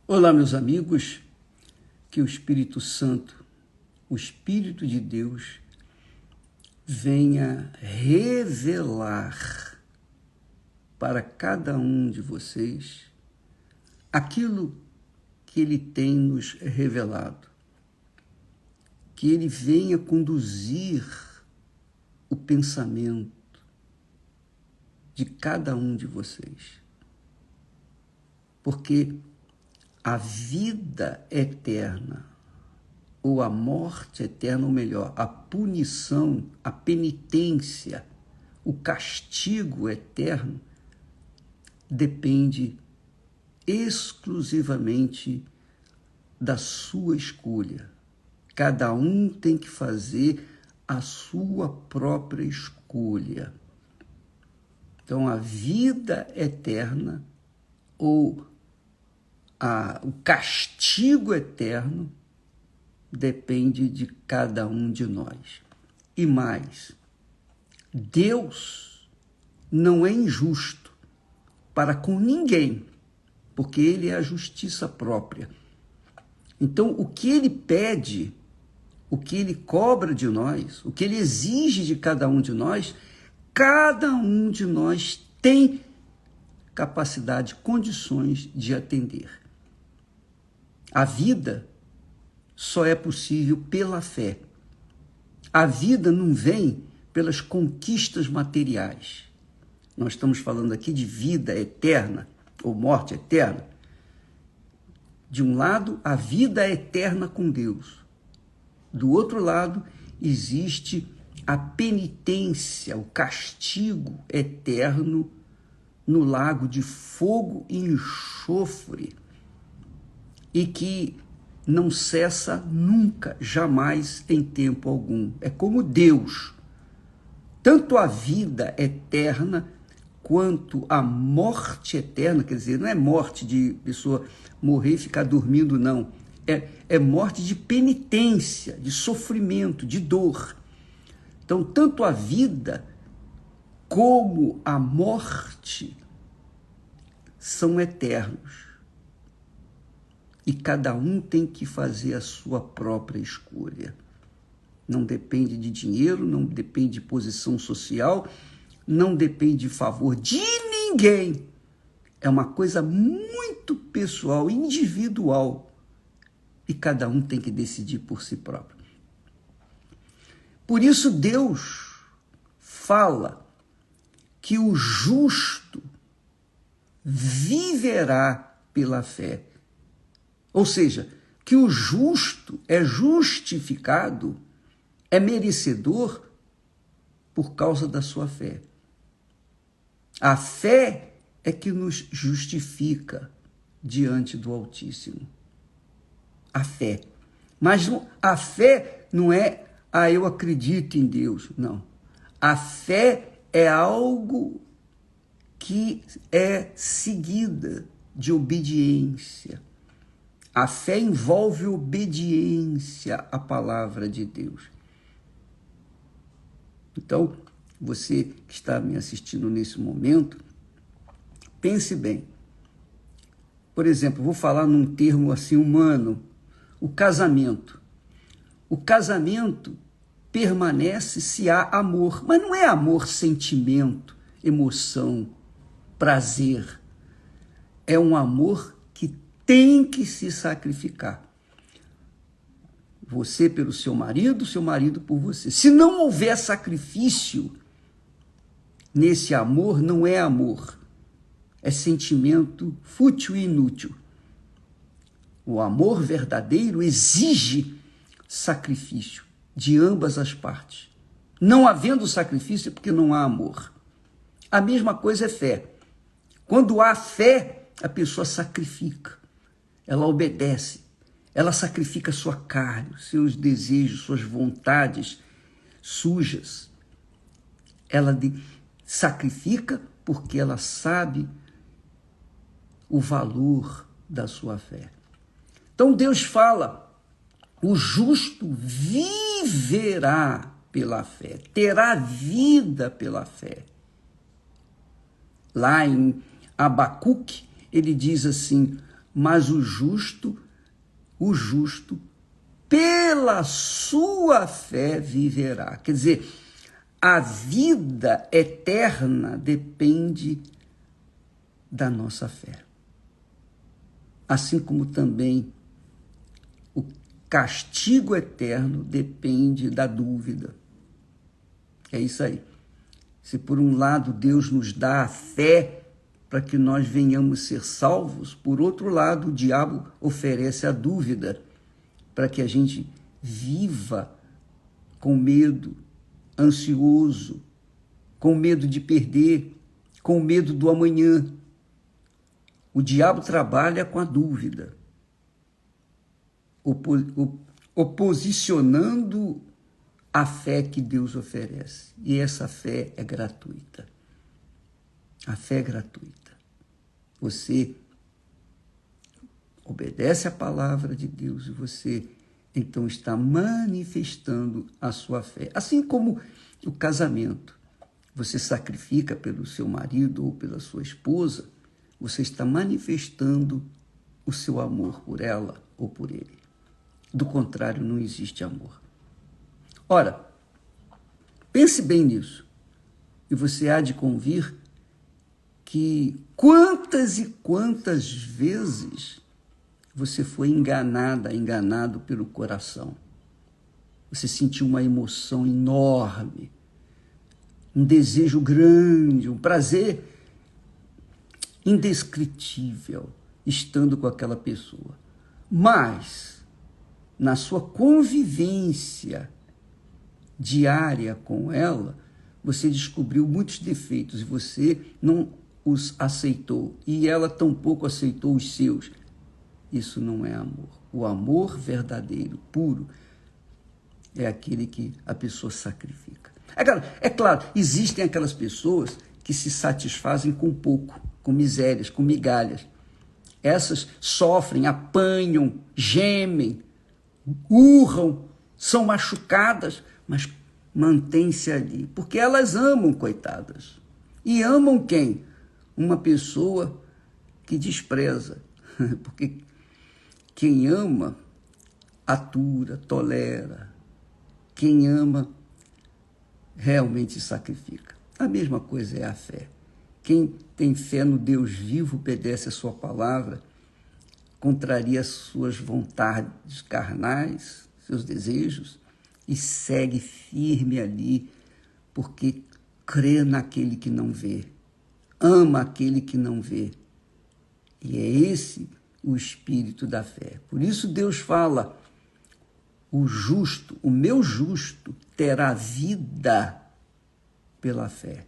Olá, meus amigos, que o Espírito Santo, o Espírito de Deus, venha revelar para cada um de vocês aquilo que Ele tem nos revelado, que Ele venha conduzir o pensamento de cada um de vocês, porque a vida eterna, ou a morte eterna, ou melhor, a punição, a penitência, o castigo eterno, depende exclusivamente da sua escolha. Cada um tem que fazer a sua própria escolha. Então, a vida eterna, ou o castigo eterno, depende de cada um de nós. E mais, Deus não é injusto para com ninguém, porque Ele é a justiça própria. Então, o que Ele pede, o que Ele cobra de nós, o que Ele exige de cada um de nós tem capacidade, condições de atender. A vida só é possível pela fé. A vida não vem pelas conquistas materiais. Nós estamos falando aqui de vida eterna ou morte eterna. De um lado, a vida eterna com Deus. Do outro lado, existe a penitência, o castigo eterno no lago de fogo e enxofre, e que não cessa nunca, jamais, em tempo algum. É como Deus. Tanto a vida eterna quanto a morte eterna, quer dizer, não é morte de pessoa morrer e ficar dormindo, não. É morte de penitência, de sofrimento, de dor. Então, tanto a vida como a morte são eternos. E cada um tem que fazer a sua própria escolha. Não depende de dinheiro, não depende de posição social, não depende de favor de ninguém. É uma coisa muito pessoal, individual. E cada um tem que decidir por si próprio. Por isso Deus fala que o justo viverá pela fé. Ou seja, que o justo é justificado, é merecedor por causa da sua fé. A fé é que nos justifica diante do Altíssimo. A fé. Mas a fé não é, eu acredito em Deus. Não. A fé é algo que é seguida de obediência. A fé envolve obediência à palavra de Deus. Então, você que está me assistindo nesse momento, pense bem. Por exemplo, vou falar num termo assim humano, o casamento. O casamento permanece se há amor, mas não é amor, sentimento, emoção, prazer. É um amor que tem que se sacrificar. Você pelo seu marido por você. Se não houver sacrifício nesse amor, não é amor. É sentimento fútil e inútil. O amor verdadeiro exige sacrifício de ambas as partes. Não havendo sacrifício é porque não há amor. A mesma coisa é fé. Quando há fé, a pessoa sacrifica. Ela obedece, ela sacrifica sua carne, seus desejos, suas vontades sujas. Ela sacrifica porque ela sabe o valor da sua fé. Então Deus fala, o justo viverá pela fé, terá vida pela fé. Lá em Abacuque, ele diz assim, mas o justo, pela sua fé viverá. Quer dizer, a vida eterna depende da nossa fé. Assim como também o castigo eterno depende da dúvida. É isso aí. Se por um lado Deus nos dá a fé para que nós venhamos ser salvos, por outro lado o diabo oferece a dúvida para que a gente viva com medo, ansioso, com medo de perder, com medo do amanhã. O diabo trabalha com a dúvida, oposicionando a fé que Deus oferece. E essa fé é gratuita. A fé é gratuita. Você obedece à palavra de Deus e você, então, está manifestando a sua fé. Assim como o casamento. Você sacrifica pelo seu marido ou pela sua esposa, você está manifestando o seu amor por ela ou por ele. Do contrário, não existe amor. Ora, pense bem nisso. E você há de convir que quantas e quantas vezes você foi enganado pelo coração. Você sentiu uma emoção enorme, um desejo grande, um prazer indescritível estando com aquela pessoa. Mas, na sua convivência diária com ela, você descobriu muitos defeitos e você não os aceitou. E ela tampouco aceitou os seus. Isso não é amor. O amor verdadeiro, puro, é aquele que a pessoa sacrifica. É claro, existem aquelas pessoas que se satisfazem com pouco, com misérias, com migalhas. Essas sofrem, apanham, gemem, urram, são machucadas, mas mantêm-se ali, porque elas amam, coitadas. E amam quem? Uma pessoa que despreza, porque quem ama, atura, tolera. Quem ama, realmente sacrifica. A mesma coisa é a fé. Quem tem fé no Deus vivo, obedece a sua palavra, contraria as suas vontades carnais, seus desejos, e segue firme ali, porque crê naquele que não vê, ama aquele que não vê. E é esse o espírito da fé. Por isso Deus fala, o justo, o meu justo, terá vida pela fé.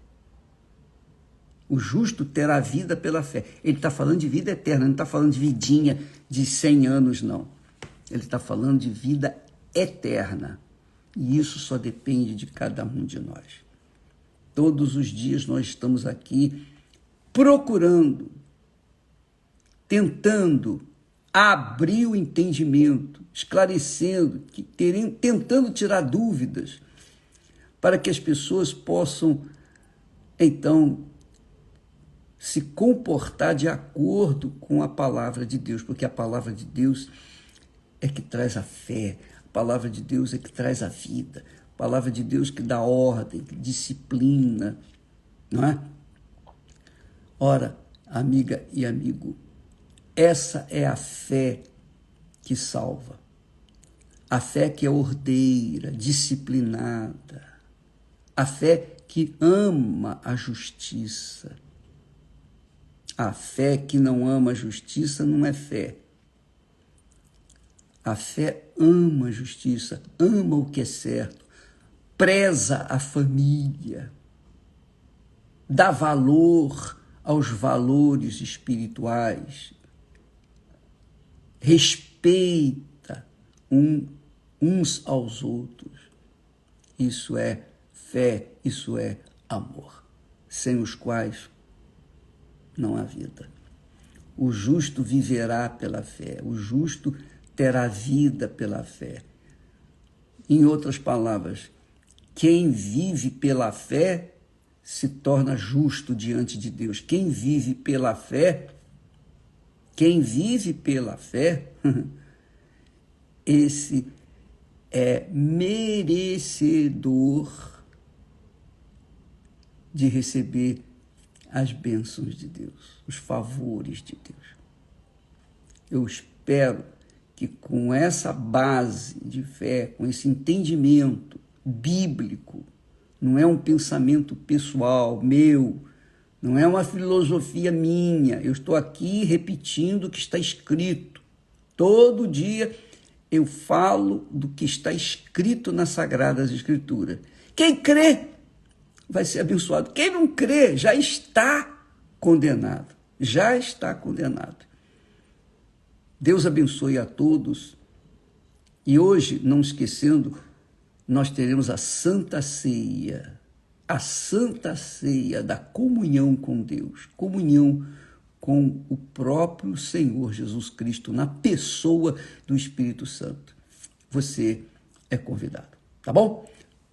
O justo terá vida pela fé. Ele está falando de vida eterna, não está falando de vidinha de 100 anos, não. Ele está falando de vida eterna. E isso só depende de cada um de nós. Todos os dias nós estamos aqui procurando, tentando abrir o entendimento, esclarecendo, tentando tirar dúvidas, para que as pessoas possam, então, se comportar de acordo com a palavra de Deus, porque a palavra de Deus é que traz a fé, a palavra de Deus é que traz a vida, a palavra de Deus que dá ordem, que disciplina, não é? Ora, amiga e amigo, essa é a fé que salva, a fé que é ordeira, disciplinada, a fé que ama a justiça. A fé que não ama a justiça não é fé. A fé ama a justiça, ama o que é certo, preza a família, dá valor aos valores espirituais, respeita uns aos outros. Isso é fé, isso é amor, sem os quais não há vida. O justo viverá pela fé, o justo terá vida pela fé. Em outras palavras, quem vive pela fé se torna justo diante de Deus. Quem vive pela fé Quem vive pela fé, esse é merecedor de receber as bênçãos de Deus, os favores de Deus. Eu espero que com essa base de fé, com esse entendimento bíblico, não é um pensamento pessoal meu, não é uma filosofia minha, eu estou aqui repetindo o que está escrito. Todo dia eu falo do que está escrito nas Sagradas Escrituras. Quem crê vai ser abençoado. Quem não crê já está condenado. Já está condenado. Deus abençoe a todos. E hoje, não esquecendo, nós teremos a Santa Ceia. A Santa Ceia da comunhão com Deus. Comunhão com o próprio Senhor Jesus Cristo, na pessoa do Espírito Santo. Você é convidado. Tá bom?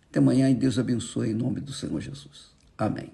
Até amanhã e Deus abençoe em nome do Senhor Jesus. Amém.